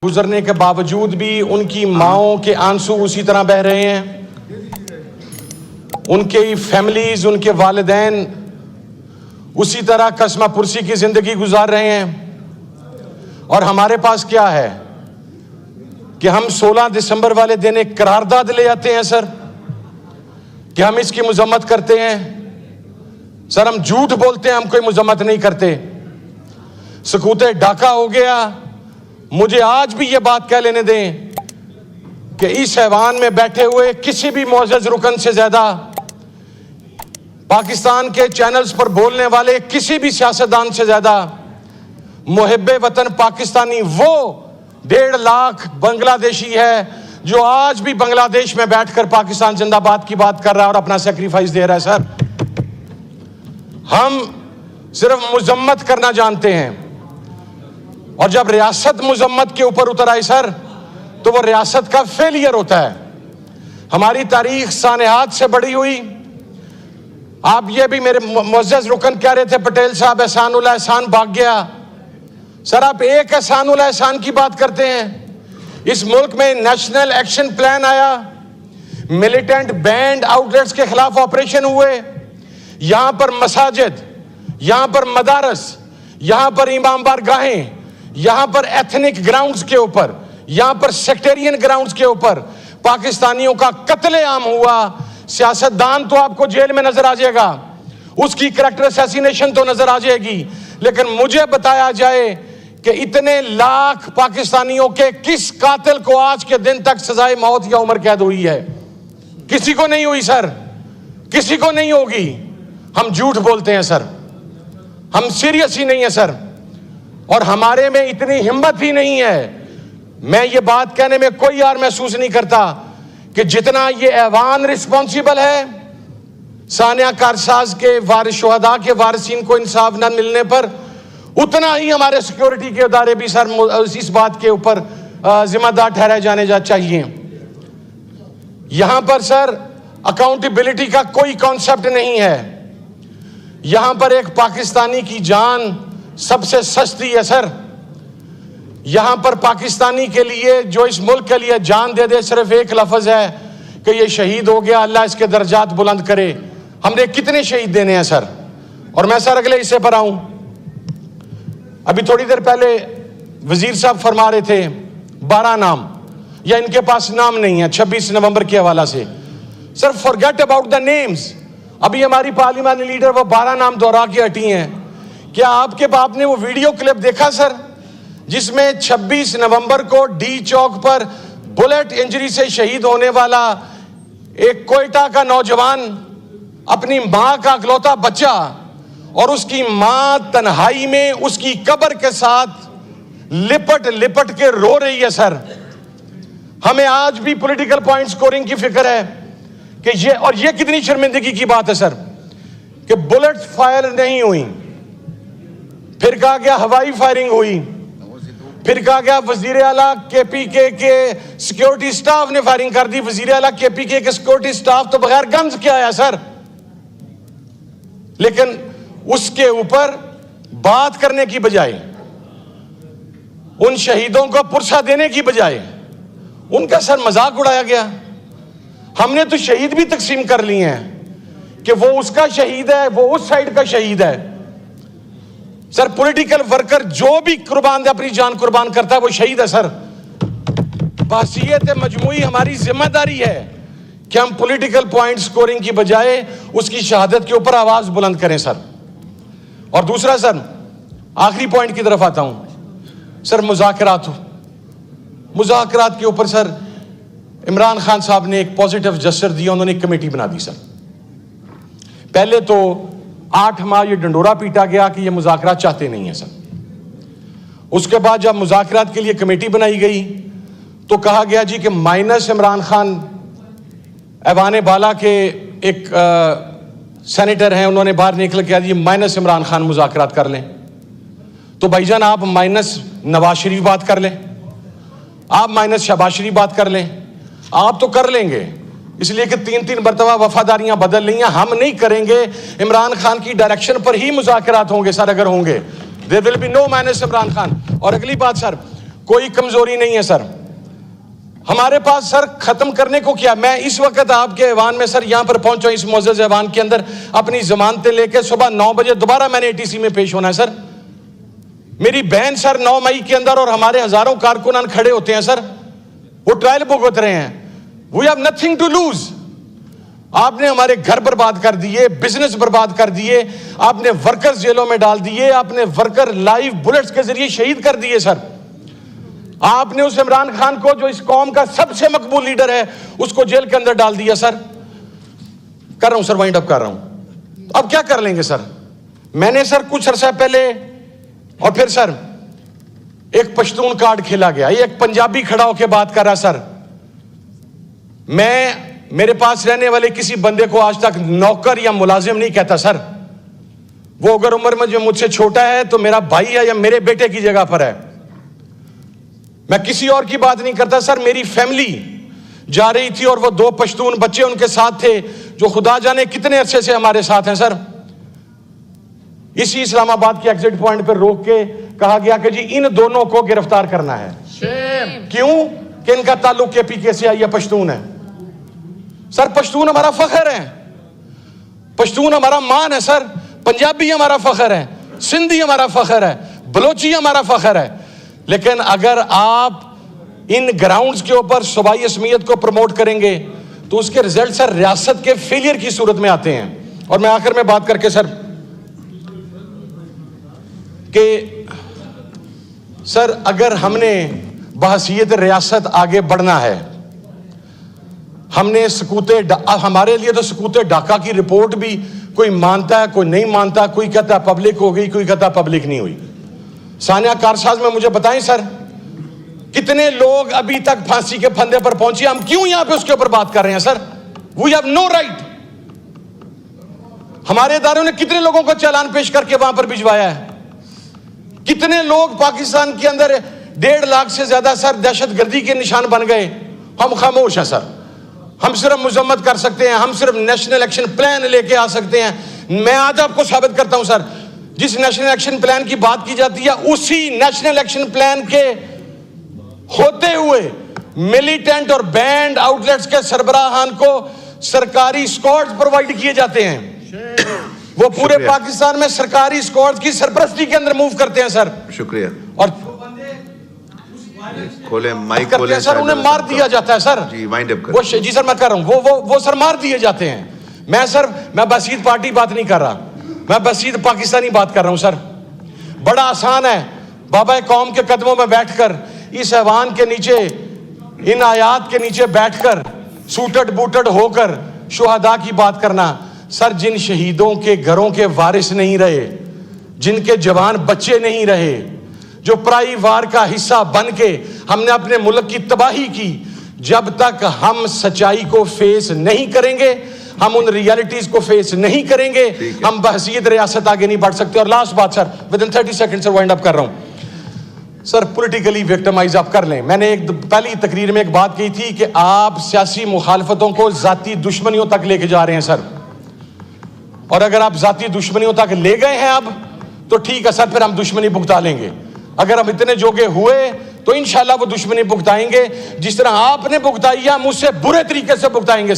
गुजरने के बावजूद भी उनकी माओं के आंसू उसी तरह बह रहे हैं, उनके फैमिलीज, उनके वालिदैन उसी तरह कसमा पुरसी की जिंदगी गुजार रहे हैं। और हमारे पास क्या है कि हम 16 दिसंबर वाले दिन एक करारदाद ले आते हैं सर, कि हम इसकी मजम्मत करते हैं। सर हम झूठ बोलते हैं, हम कोई मजम्मत नहीं करते। सकूते ढाका हो गया। मुझे आज भी ये बात कह लेने दें कि इस ऐवान में बैठे हुए किसी भी मुअज़्ज़ज़ रुकन से ज्यादा पाकिस्तान के चैनल्स पर बोलने वाले किसी भी सियासतदान से ज्यादा मुहिब्बे वतन पाकिस्तानी वो 1.5 लाख बांग्लादेशी है जो आज भी बांग्लादेश में बैठकर पाकिस्तान जिंदाबाद की बात कर रहा है और अपना सेक्रीफाइस दे रहा है। सर हम सिर्फ मुजम्मत करना जानते हैं, और जब रियासत मुजम्मत के ऊपर उतर आई सर, तो वो रियासत का फेलियर होता है। हमारी तारीख सानेहात से बड़ी हुई। आप ये भी मेरे मुअज़्ज़ज़ रुकन कह रहे थे, पटेल साहब एहसानुल एहसान भाग गया। सर आप एक एहसानुल एहसान की बात करते हैं। इस मुल्क में नेशनल एक्शन प्लान आया, मिलिटेंट बैंड आउटलेट्स के खिलाफ ऑपरेशन हुए, यहां पर मसाजिद, यहां पर मदारस, यहां पर इमाम बारगाहें, यहां पर एथनिक ग्राउंड्स के ऊपर, यहां पर सेक्टेरियन ग्राउंड्स के ऊपर पाकिस्तानियों का कत्लेआम हुआ। सियासतदान तो आपको जेल में नजर आ जाएगा, उसकी करैक्टर असैसिनेशन तो नजर आ जाएगी, लेकिन मुझे बताया जाए कि इतने लाख पाकिस्तानियों के किस कातिल को आज के दिन तक सजाए मौत या उम्र कैद हुई है? किसी को नहीं हुई सर, किसी को नहीं होगी। हम झूठ बोलते हैं सर, हम सीरियस ही नहीं है सर, और हमारे में इतनी हिम्मत ही नहीं है। मैं ये बात कहने में कोई यार महसूस नहीं करता कि जितना ये ऐवान रिस्पॉन्सिबल है सानिया कारसाज के वारिस शुहदा के वारिसीन को इंसाफ न मिलने पर, उतना ही हमारे सिक्योरिटी के इदारे भी सर इस बात के ऊपर जिम्मेदार ठहराए जाने चाहिए। यहां पर सर अकाउंटेबिलिटी का कोई कॉन्सेप्ट नहीं है। यहां पर एक पाकिस्तानी की जान सबसे सस्ती है सर। यहां पर पाकिस्तानी के लिए जो इस मुल्क के लिए जान दे दे, सिर्फ एक लफ्ज है कि ये शहीद हो गया, अल्लाह इसके दर्जात बुलंद करे। हमने कितने शहीद देने हैं सर? और मैं सर अगले हिस्से पर आऊं। अभी थोड़ी देर पहले वजीर साहब फरमा रहे थे 12 नाम, या इनके पास नाम नहीं है 26 नवंबर के हवाला से। Sir forget about the names. अभी हमारी पार्लियामानी लीडर वो 12 नाम दोहरा के हटी हैं। क्या आपके बाप ने वो वीडियो क्लिप देखा सर, जिसमें 26 नवंबर को डी चौक पर बुलेट इंजरी से शहीद होने वाला एक कोयटा का नौजवान अपनी मां का इकलौता बच्चा, और उसकी मां तन्हाई में उसकी कब्र के साथ लिपट लिपट के रो रही है सर। हमें आज भी पॉलिटिकल पॉइंट स्कोरिंग की फिक्र है कि ये, और ये कितनी शर्मिंदगी की बात है सर कि बुलेट फायर नहीं हुई, फिर कहा गया हवाई फायरिंग हुई, फिर कहा गया वजीर आला केपीके के सिक्योरिटी स्टाफ ने फायरिंग कर दी। वजीर आला केपीके के सिक्योरिटी स्टाफ तो बगैर गन्स के आया सर। लेकिन उसके ऊपर बात करने की बजाय, उन शहीदों को पुरसा देने की बजाय उनका सर मजाक उड़ाया गया। हमने तो शहीद भी तकसीम कर लिए हैं कि वो उसका शहीद है, वो उस साइड का शहीद है। सर पॉलिटिकल वर्कर जो भी कुर्बान अपनी जान कुर्बान करता है वो शहीद है सर। बहसीयत मजमूई हमारी जिम्मेदारी है कि हम पॉलिटिकल पॉइंट स्कोरिंग की बजाय उसकी शहादत के ऊपर आवाज बुलंद करें सर। और दूसरा सर, आखिरी पॉइंट की तरफ आता हूं सर, मुज़ाकरात के ऊपर सर इमरान खान साहब ने एक पॉजिटिव जस्चर दिया, उन्होंने एक कमेटी बना दी सर। पहले तो 8 माह ये डंडोरा पीटा गया कि ये मुज़ाकरात चाहते नहीं है सर। उसके बाद जब मुज़ाकरात के लिए कमेटी बनाई गई तो कहा गया जी कि माइनस इमरान खान, ऐवान बाला के एक सेनेटर हैं, उन्होंने बाहर निकल के दिया माइनस इमरान खान मुज़ाकरात कर लें। तो भाईजान आप माइनस नवाज शरीफ बात कर लें, आप माइनस शहबाज शरीफ बात कर लें, आप तो कर लेंगे, इसलिए कि 3-3 मरतबा वफादारियां बदल ली हैं। हम नहीं करेंगे, इमरान खान की डायरेक्शन पर ही मुज़ाकरात होंगे सर। अगर होंगे there will be no minus Imran Khan. और अगली बात सर, कोई कमजोरी नहीं है सर हमारे पास। सर खत्म करने को क्या, मैं इस वक्त आपके ऐवान में सर यहां पर पहुंचा, इस मुअज़्ज़ज़ ऐवान के अंदर अपनी जमानतें लेकर सुबह 9 बजे दोबारा मैंने एटीसी में पेश होना है सर। मेरी बहन सर 9 मई के अंदर और हमारे हजारों कारकुनान खड़े होते हैं सर, वो ट्रायल भुगत रहे हैं। We have nothing to lose. आपने हमारे घर बर्बाद कर दिए, बिजनेस बर्बाद कर दिए, आपने वर्कर्स जेलों में डाल दिए, आपने वर्कर लाइव बुलेट्स के जरिए शहीद कर दिए सर। आपने उस इमरान खान को जो इस कौम का सबसे मकबूल लीडर है उसको जेल के अंदर डाल दिया सर। कर रहा हूं सर, वाइंड अप कर रहा हूं। अब क्या कर लेंगे सर? मैंने सर कुछ अरसा पहले और फिर सर एक पश्तून कार्ड खेला गया, एक पंजाबी खड़ा होकर बात कर रहा सर। मैं मेरे पास रहने वाले किसी बंदे को आज तक नौकर या मुलाजिम नहीं कहता सर। वो अगर उम्र में जो मुझसे छोटा है तो मेरा भाई है या मेरे बेटे की जगह पर है। मैं किसी और की बात नहीं करता सर। मेरी फैमिली जा रही थी और वो 2 पश्तून बच्चे उनके साथ थे जो खुदा जाने कितने अरसे से हमारे साथ हैं सर। इसी इस्लामाबाद के एग्जिट पॉइंट पर रोक के कहा गया कि जी इन दोनों को गिरफ्तार करना है। क्यों? कि इनका ताल्लुक केपीके से या पश्तून है सर। पश्तून हमारा फख्र है, पश्तून हमारा मान है सर। पंजाबी हमारा फख्र है, सिंधी हमारा फख्र है, बलोची हमारा फख्र है। लेकिन अगर आप इन ग्राउंड्स के ऊपर सूबाई असमियत को प्रमोट करेंगे तो उसके रिजल्ट सर रियासत के फेलियर की सूरत में आते हैं। और मैं आखिर में बात करके सर कि सर अगर हमने बहसीयत रियासत आगे बढ़ना है, हमने हमारे लिए तो सकूते ढाका की रिपोर्ट भी कोई मानता है, कोई नहीं मानता, कोई कहता है पब्लिक हो गई, कोई कहता है पब्लिक नहीं हुई। सानिया कारसाज में मुझे बताएं सर कितने लोग अभी तक फांसी के फंदे पर पहुंचे, हम क्यों यहां पे उसके ऊपर बात कर रहे हैं sir? We have no right. हमारे इदारों ने कितने लोगों को चालान पेश करके वहां पर भिजवाया है? कितने लोग पाकिस्तान के अंदर 1.5 लाख से ज्यादा सर दहशतगर्दी के निशान बन गए। हम खामोश हैं सर। हम सिर्फ मुजम्मत कर सकते हैं, हम सिर्फ नेशनल एक्शन प्लान लेके आ सकते हैं। मैं आज आपको साबित करता हूं सर, जिस नेशनल एक्शन प्लान की बात की जाती है उसी नेशनल एक्शन प्लान के होते हुए मिलिटेंट और बैंड आउटलेट्स के सरबराहान को सरकारी स्क्वाड्स प्रोवाइड किए जाते हैं। वो पूरे पाकिस्तान में सरकारी स्क्वाड्स की सरपरस्ती के अंदर मूव करते हैं सर। शुक्रिया। और खोले माइक खोले सर, उन्हें मार दिया जाता है सर। जी वाइंड अप वो जी सर मैं कर रहा हूं, वो सर मार दिए जाते हैं। मैं बसीद पार्टी बात नहीं कर रहा, मैं बसीद पाकिस्तानी बात कर रहा हूं सर। बड़ा आसान है बाबा कौम के कदमों में बैठकर, इस ऐवान के नीचे, इन आयात के नीचे बैठकर सूटड बूटड होकर शुहदा की बात करना। सर जिन शहीदों के घरों के वारिस नहीं रहे, जिनके जवान बच्चे नहीं रहे, जो पराई वार का हिस्सा बन के हमने अपने मुल्क की तबाही की, जब तक हम सच्चाई को फेस नहीं करेंगे, हम उन रियलिटीज को फेस नहीं करेंगे, हम बहसीयत रियासत आगे नहीं बढ़ सकते। और लास्ट बात sir, with in 30 second sir wind up कर रहा हूं सर। पॉलिटिकली विक्टिमाइज आप कर लें। मैंने एक पहली तकरीर में एक बात कही थी कि आप सियासी मुखालफतों को जाती दुश्मनियों तक लेके जा रहे हैं सर। और अगर आप जाती दुश्मनियों तक ले गए हैं अब तो ठीक है सर, फिर हम दुश्मनी भुगता लेंगे। अगर हम इतने जोगे हुए तो इंशाल्लाह वो दुश्मनी भुगताएंगे जिस तरह आपने भुगताई है, हम उससे बुरे तरीके से भुगताएंगे।